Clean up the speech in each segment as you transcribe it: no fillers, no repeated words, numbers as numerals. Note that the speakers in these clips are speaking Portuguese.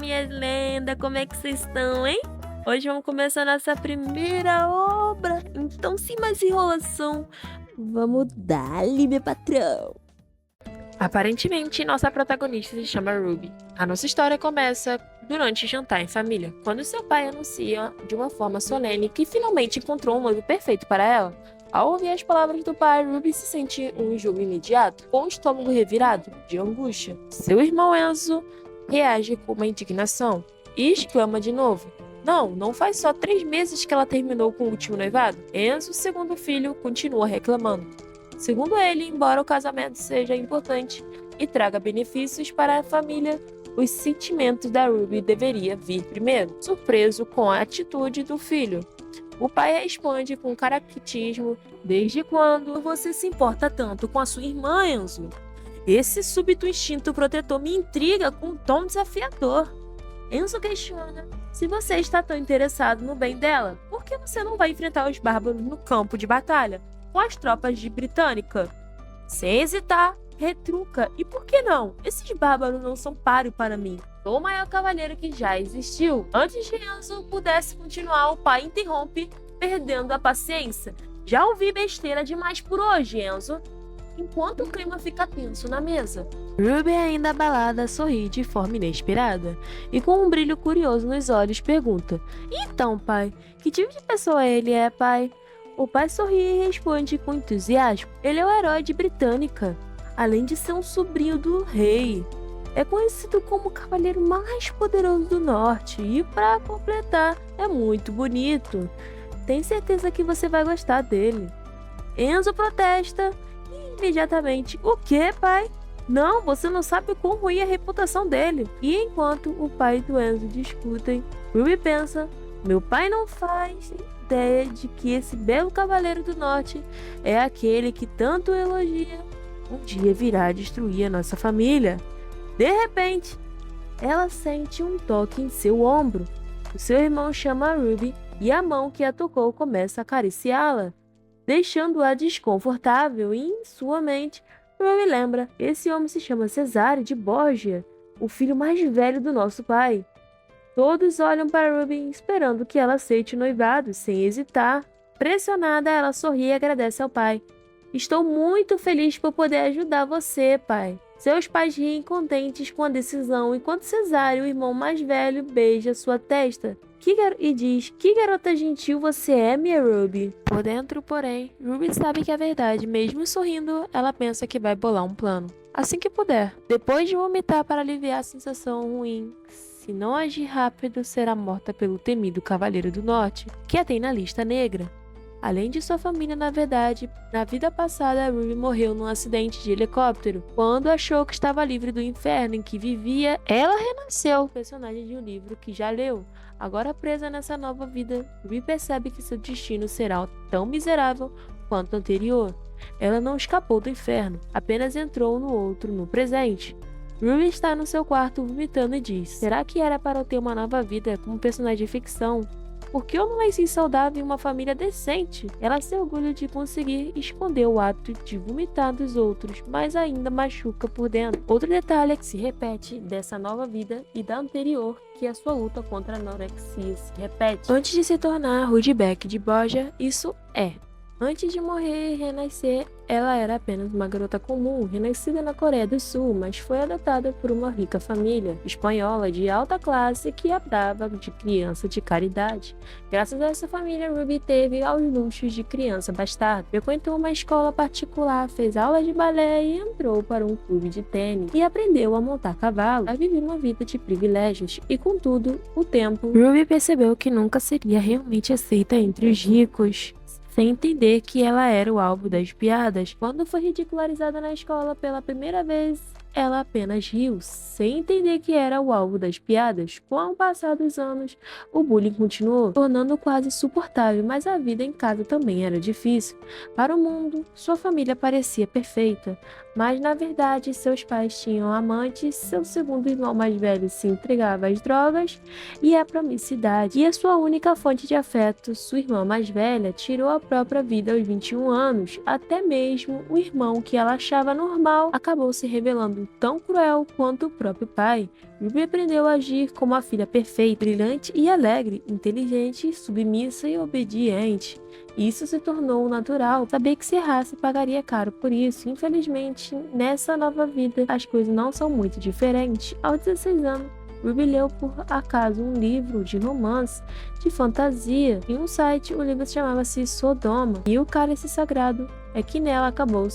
minhas lendas, como é que vocês estão, hein? Hoje vamos começar nossa primeira obra, então sem mais enrolação, vamos dar-lhe, meu patrão. Aparentemente, nossa protagonista se chama Ruby. A nossa história começa durante jantar em família, quando seu pai anuncia de uma forma solene que finalmente encontrou um noivo perfeito para ela. Ao ouvir as palavras do pai, Ruby se sente um enjoo imediato, com o estômago revirado, de angústia. Seu irmão Enzo reage com uma indignação e exclama de novo: não faz só 3 meses que ela terminou com o último noivado? Enzo, segundo filho, continua reclamando. Segundo ele, embora o casamento seja importante e traga benefícios para a família, os sentimentos da Ruby deveria vir primeiro. Surpreso com a atitude do filho, o pai responde com caraquitismo: desde quando você se importa tanto com a sua irmã, Enzo? Esse súbito instinto protetor me intriga com um tom desafiador. Enzo questiona: se você está tão interessado no bem dela, por que você não vai enfrentar os bárbaros no campo de batalha com as tropas de Britânica? Sem hesitar, retruca: e por que não? Esses bárbaros não são páreo para mim. Sou o maior cavaleiro que já existiu. Antes que Enzo pudesse continuar, o pai interrompe, perdendo a paciência. Já ouvi besteira demais por hoje, Enzo. Enquanto o clima fica tenso na mesa, Ruby, ainda abalada, sorri de forma inesperada e com um brilho curioso nos olhos pergunta: então, pai, que tipo de pessoa ele é, pai? O pai sorri e responde com entusiasmo: ele é o herói de Britânica, além de ser um sobrinho do rei. É conhecido como o cavaleiro mais poderoso do norte e, para completar, é muito bonito. Tenho certeza que você vai gostar dele. Enzo protesta e imediatamente: o que, pai? Não, você não sabe o quão ruim é a reputação dele. E enquanto o pai do Enzo discutem, Ruby pensa: meu pai não faz ideia de que esse belo cavaleiro do norte é aquele que tanto elogia. Um dia virá destruir a nossa família. De repente, ela sente um toque em seu ombro. O seu irmão chama a Ruby e a mão que a tocou começa a acariciá-la, deixando-a desconfortável. E em sua mente, Ruby lembra: esse homem se chama Cesare de Borgia, o filho mais velho do nosso pai. Todos olham para Ruby esperando que ela aceite o noivado, sem hesitar. Pressionada, ela sorri e agradece ao pai. Estou muito feliz por poder ajudar você, pai. Seus pais riem contentes com a decisão, enquanto Cesário, o irmão mais velho, beija sua testa e diz: que garota gentil você é, minha Ruby. Por dentro, porém, Ruby sabe que é verdade. Mesmo sorrindo, ela pensa que vai bolar um plano assim que puder. Depois de vomitar para aliviar a sensação ruim, se não agir rápido, será morta pelo temido Cavaleiro do Norte, que a tem na lista negra. Além de sua família, na verdade, na vida passada, Ruby morreu num acidente de helicóptero. Quando achou que estava livre do inferno em que vivia, ela renasceu, personagem de um livro que já leu. Agora presa nessa nova vida, Ruby percebe que seu destino será tão miserável quanto o anterior. Ela não escapou do inferno, apenas entrou no outro, no presente. Ruby está no seu quarto vomitando e diz: será que era para eu ter uma nova vida como personagem de ficção? Por que eu não nasci saudável em uma família decente? Ela se orgulha de conseguir esconder o ato de vomitar dos outros, mas ainda machuca por dentro. Outro detalhe é que se repete dessa nova vida e da anterior, que a sua luta contra a anorexia se repete. Antes de se tornar Rudbeck de Borgia, isso é. Antes de morrer e renascer, ela era apenas uma garota comum, renascida na Coreia do Sul, mas foi adotada por uma rica família espanhola de alta classe que a dava de criança de caridade. Graças a essa família, Ruby teve aos luxos de criança bastarda. Frequentou uma escola particular, fez aulas de balé e entrou para um clube de tênis. E aprendeu a montar cavalo, a viver uma vida de privilégios. E contudo, o tempo, Ruby percebeu que nunca seria realmente aceita entre os ricos, sem entender que ela era o alvo das piadas. Quando foi ridicularizada na escola pela primeira vez, ela apenas riu, sem entender que era o alvo das piadas. Com o passar dos anos, o bullying continuou, tornando quase insuportável, mas a vida em casa também era difícil. Para o mundo, sua família parecia perfeita. Mas na verdade, seus pais tinham amantes, seu segundo irmão mais velho se entregava às drogas e à promiscuidade. E a sua única fonte de afeto, sua irmã mais velha, tirou a própria vida aos 21 anos. Até mesmo o irmão que ela achava normal acabou se revelando tão cruel quanto o próprio pai. Ruby aprendeu a agir como a filha perfeita, brilhante e alegre, inteligente, submissa e obediente. Isso se tornou natural. Saber que se errasse pagaria caro por isso. Infelizmente, nessa nova vida, as coisas não são muito diferentes. Aos 16 anos, Ruby leu por acaso um livro de romance, de fantasia. Em um site, o livro chamava-se Sodoma. E o cálice sagrado é que nela acabou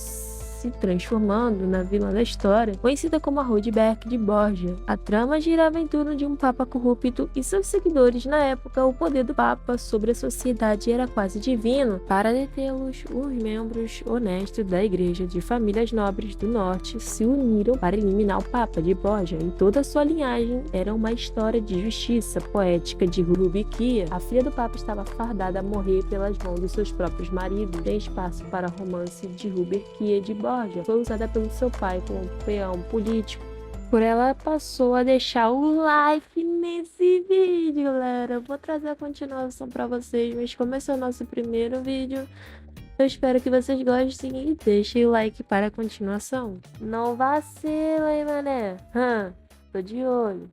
se transformando na vilã da história, conhecida como a Rudberg de Borgia. A trama girava em torno de um papa corrupto e seus seguidores. Na época, o poder do papa sobre a sociedade era quase divino. Para detê-los, os membros honestos da igreja de famílias nobres do norte se uniram para eliminar o papa de Borgia. Em toda a sua linhagem era uma história de justiça poética de Rubikia. A filha do papa estava fardada a morrer pelas mãos de seus próprios maridos. Tem espaço para romance de Rubikia de Borgia. Foi usada pelo seu pai como peão político. Por ela passou a deixar o like nesse vídeo, galera. Eu vou trazer a continuação para vocês, mas como esse é o nosso primeiro vídeo, eu espero que vocês gostem e deixem o like para a continuação. Não vacila, hein, mané? Tô de olho.